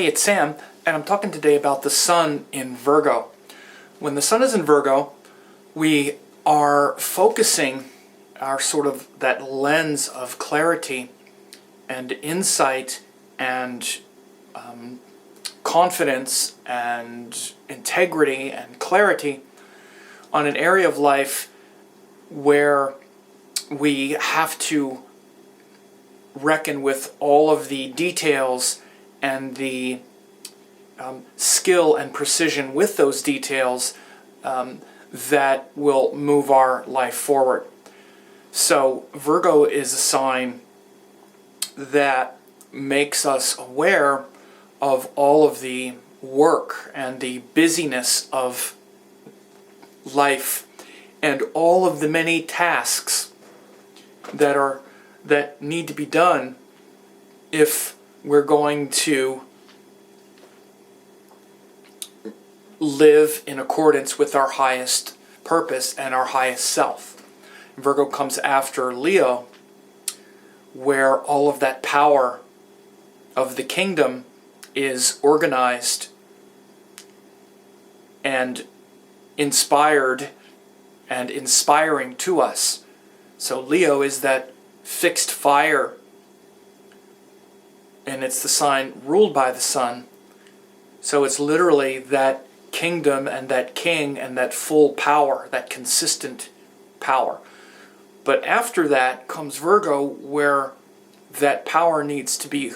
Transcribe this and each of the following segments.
Hey, it's Sam, and I'm talking today about the sun in Virgo. When the sun is in Virgo, we are focusing our sort of that lens of clarity and insight and confidence and integrity and clarity on an area of life where we have to reckon with all of the details and the skill and precision with those details that will move our life forward. So Virgo is a sign that makes us aware of all of the work and the busyness of life and all of the many tasks that need to be done if we're going to live in accordance with our highest purpose and our highest self. Virgo comes after Leo, where all of that power of the kingdom is organized and inspired and inspiring to us. So Leo is that fixed fire, and it's the sign ruled by the sun. So it's literally that kingdom and that king and that full power, that consistent power. But after that comes Virgo, where that power needs to be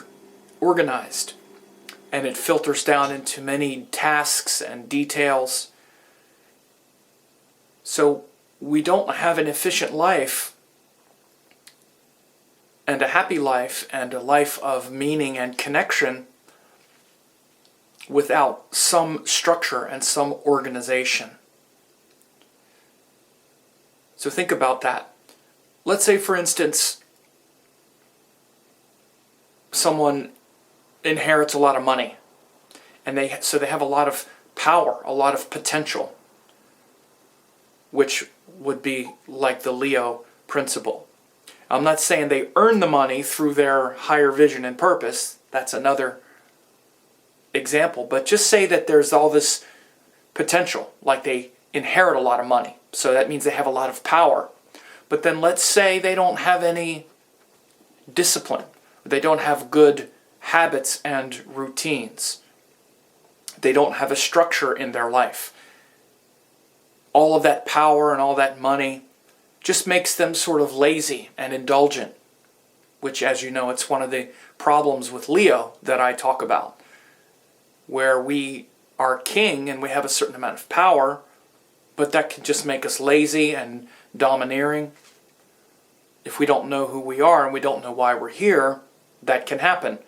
organized, and it filters down into many tasks and details. So we don't have an efficient life and a happy life and a life of meaning and connection without some structure and some organization. So think about that. Let's say, for instance, someone inherits a lot of money, and they have a lot of power, a lot of potential, which would be like the Leo principle. I'm not saying they earn the money through their higher vision and purpose. That's another example. But just say that there's all this potential, like they inherit a lot of money. So that means they have a lot of power. But then let's say they don't have any discipline. They don't have good habits and routines. They don't have a structure in their life. All of that power and all that money just makes them sort of lazy and indulgent, which, as you know, it's one of the problems with Leo that I talk about, where we are king and we have a certain amount of power, but that can just make us lazy and domineering. If we don't know who we are and we don't know why we're here, that can happen.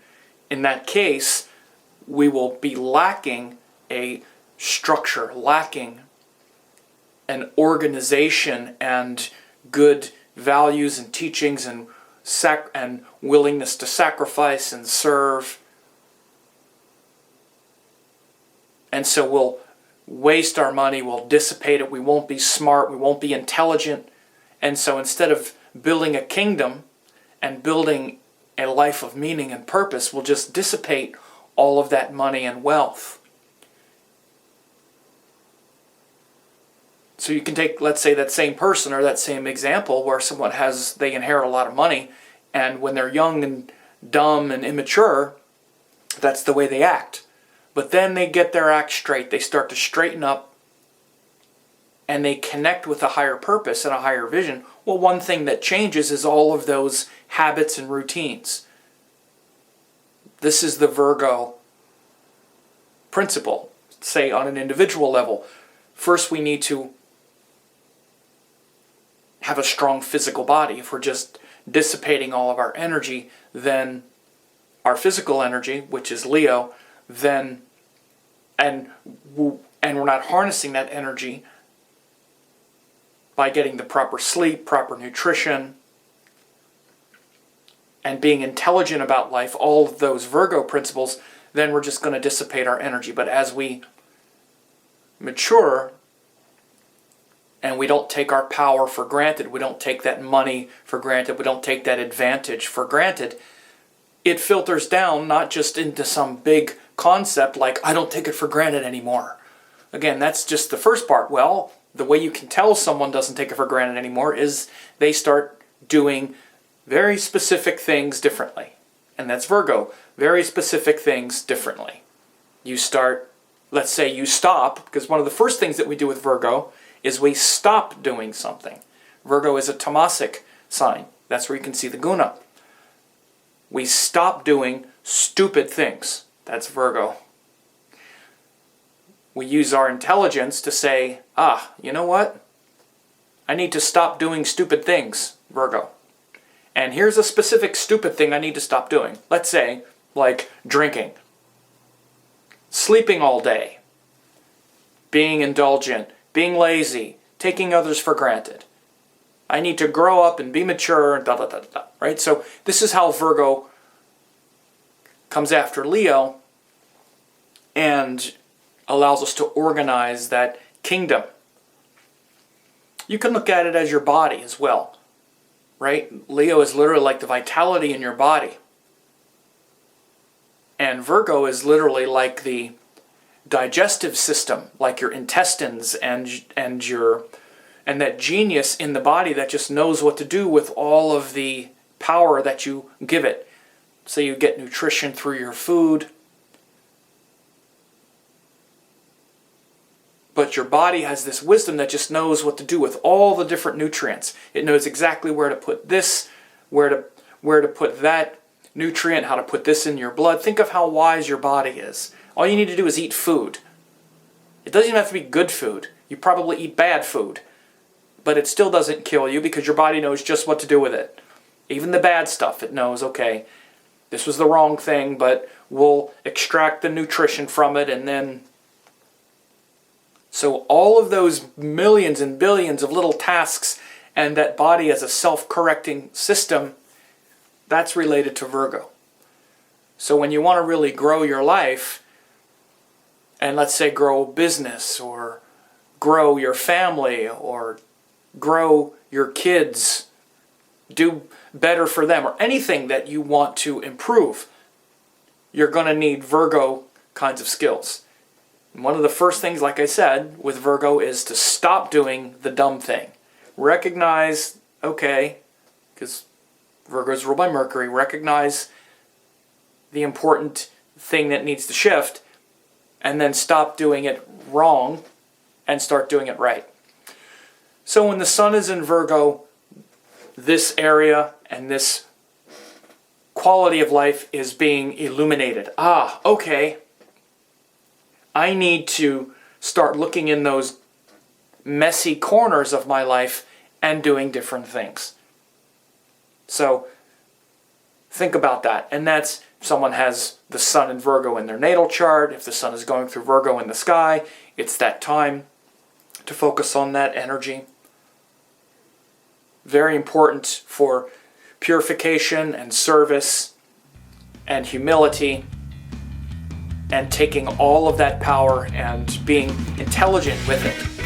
In that case, we will be lacking a structure, lacking an organization and good values and teachings and willingness to sacrifice and serve. And so we'll waste our money, we'll dissipate it, we won't be smart, we won't be intelligent. And so instead of building a kingdom and building a life of meaning and purpose, we'll just dissipate all of that money and wealth. So you can take, let's say, that same person or that same example where someone they inherit a lot of money, and when they're young and dumb and immature, that's the way they act. But then they get their act straight, they start to straighten up, and they connect with a higher purpose and a higher vision. Well, one thing that changes is all of those habits and routines. This is the Virgo principle, say on an individual level. First, we need to have a strong physical body. If we're just dissipating all of our energy, then our physical energy, which is Leo, then and we're not harnessing that energy by getting the proper sleep, proper nutrition, and being intelligent about life, all of those Virgo principles, then we're just going to dissipate our energy. But as we mature and we don't take our power for granted, we don't take that money for granted, we don't take that advantage for granted, it filters down not just into some big concept like, I don't take it for granted anymore. Again, that's just the first part. Well, the way you can tell someone doesn't take it for granted anymore is they start doing very specific things differently. And that's Virgo. Very specific things differently. You start, let's say you stop, because one of the first things that we do with Virgo is we stop doing something. Virgo is a tamasic sign. That's where you can see the guna. We stop doing stupid things. That's Virgo. We use our intelligence to say, you know what? I need to stop doing stupid things, Virgo. And here's a specific stupid thing I need to stop doing. Let's say, like drinking, sleeping all day, being indulgent, being lazy, taking others for granted. I need to grow up and be mature, right? So this is how Virgo comes after Leo and allows us to organize that kingdom. You can look at it as your body as well, right? Leo is literally like the vitality in your body. And Virgo is literally like the digestive system, like your intestines and that genius in the body that just knows what to do with all of the power that you give it. So you get nutrition through your food, but your body has this wisdom that just knows what to do with all the different nutrients. It knows exactly where to put this, where to put that nutrient, how to put this in your blood. Think of how wise your body is. All you need to do is eat food. It doesn't even have to be good food. You probably eat bad food, but it still doesn't kill you because your body knows just what to do with it. Even the bad stuff, it knows, okay, this was the wrong thing, but we'll extract the nutrition from it, and then... So all of those millions and billions of little tasks and that body as a self-correcting system, that's related to Virgo. So when you want to really grow your life, and let's say grow a business, or grow your family, or grow your kids, do better for them, or anything that you want to improve, you're going to need Virgo kinds of skills. And one of the first things, like I said, with Virgo is to stop doing the dumb thing. Recognize, okay, because Virgo is ruled by Mercury, recognize the important thing that needs to shift, and then stop doing it wrong and start doing it right. So when the sun is in Virgo, this area and this quality of life is being illuminated. Okay. I need to start looking in those messy corners of my life and doing different things. So think about that. And that's if someone has the sun in Virgo in their natal chart, if the sun is going through Virgo in the sky, it's that time to focus on that energy. Very important for purification and service and humility, and taking all of that power and being intelligent with it.